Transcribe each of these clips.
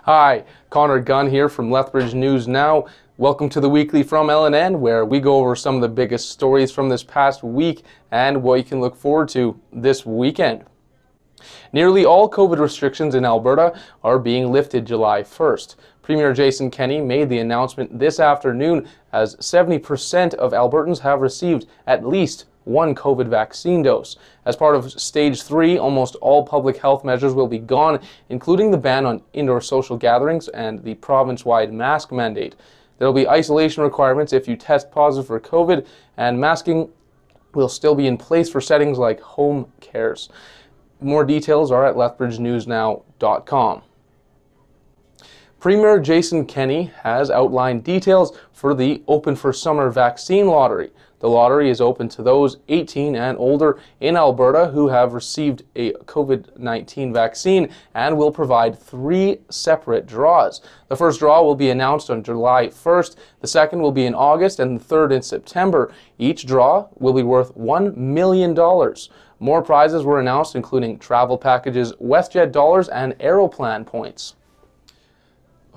Hi, Connor Gunn here from Lethbridge News Now. Welcome to the weekly from LNN, where we go over some of the biggest stories from this past week and what you can look forward to this weekend. Nearly all COVID restrictions in Alberta are being lifted July 1st. Premier Jason Kenney made the announcement this afternoon as 70% of Albertans have received at least one COVID vaccine dose. As part of Stage 3, almost all public health measures will be gone, including the ban on indoor social gatherings and the province-wide mask mandate. There will be isolation requirements if you test positive for COVID, and masking will still be in place for settings like home cares. More details are at lethbridgenewsnow.com. Premier Jason Kenney has outlined details for the Open for Summer vaccine lottery. The lottery is open to those 18 and older in Alberta who have received a COVID-19 vaccine and will provide 3 separate draws. The first draw will be announced on July 1st, the second will be in August, and the third in September. Each draw will be worth $1 million. More prizes were announced, including travel packages, WestJet dollars, and Aeroplan points.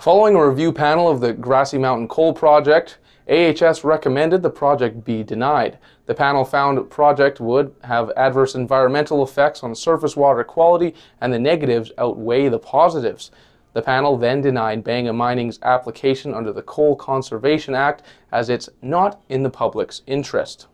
Following a review panel of the Grassy Mountain Coal Project, AHS recommended the project be denied. The panel found the project would have adverse environmental effects on surface water quality, and the negatives outweigh the positives. The panel then denied Banga Mining's application under the Coal Conservation Act as it's not in the public's interest.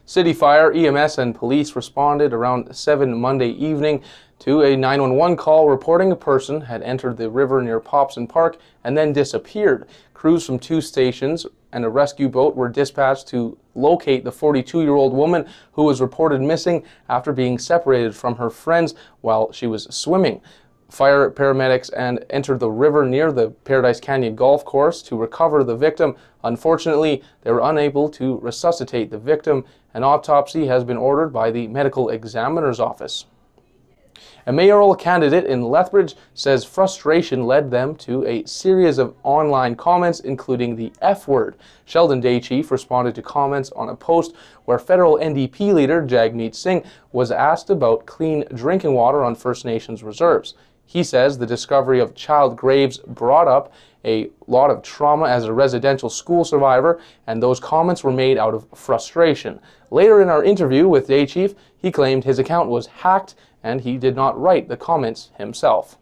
City Fire, EMS, and police responded around 7 Monday evening to a 911 call reporting a person had entered the river near Popson Park and then disappeared. Crews from 2 stations and a rescue boat were dispatched to locate the 42-year-old woman who was reported missing after being separated from her friends while she was swimming. Fire paramedics entered the river near the Paradise Canyon Golf Course to recover the victim. Unfortunately, they were unable to resuscitate the victim. An autopsy has been ordered by the medical examiner's office. A mayoral candidate in Lethbridge says frustration led them to a series of online comments, including the F word. Sheldon Day Chief responded to comments on a post where federal NDP leader Jagmeet Singh was asked about clean drinking water on First Nations reserves. He says the discovery of child graves brought up a lot of trauma as a residential school survivor, and those comments were made out of frustration. Later in our interview with Day Chief, he claimed his account was hacked and he did not write the comments himself.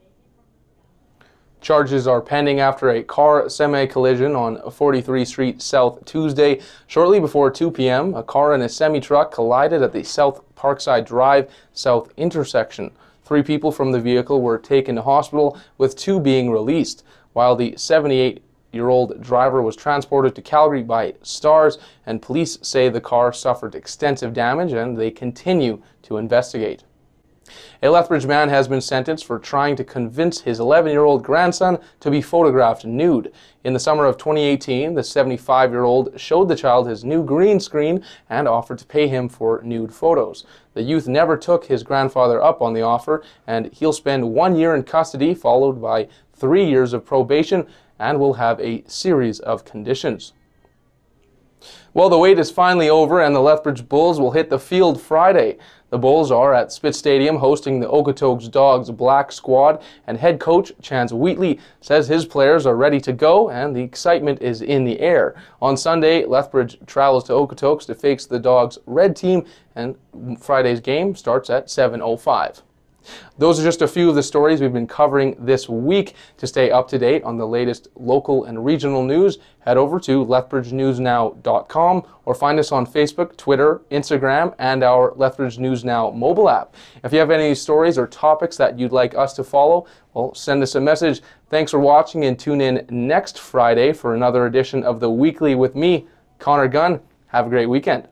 Charges are pending after a car semi-collision on 43th Street South Tuesday. Shortly before 2 p.m., a car and a semi-truck collided at the South Parkside Drive South intersection. 3 people from the vehicle were taken to hospital, with 2 being released, while the 78-year-old driver was transported to Calgary by Stars, and police say the car suffered extensive damage and they continue to investigate. A Lethbridge man has been sentenced for trying to convince his 11-year-old grandson to be photographed nude. In the summer of 2018, the 75-year-old showed the child his new green screen and offered to pay him for nude photos. The youth never took his grandfather up on the offer, and he'll spend 1 year in custody, followed by 3 years of probation, and will have a series of conditions. Well, the wait is finally over, and the Lethbridge Bulls will hit the field Friday. The Bulls are at Spitz Stadium hosting the Okotoks Dogs Black Squad, and head coach Chance Wheatley says his players are ready to go and the excitement is in the air. On Sunday, Lethbridge travels to Okotoks to face the Dogs Red Team, and Friday's game starts at 7:05. Those are just a few of the stories we've been covering this week. To stay up to date on the latest local and regional news, head over to lethbridgenewsnow.com or find us on Facebook, Twitter, Instagram, and our Lethbridge News Now mobile app. If you have any stories or topics that you'd like us to follow, well, send us a message. Thanks for watching, and tune in next Friday for another edition of The Weekly with me, Connor Gunn. Have a great weekend.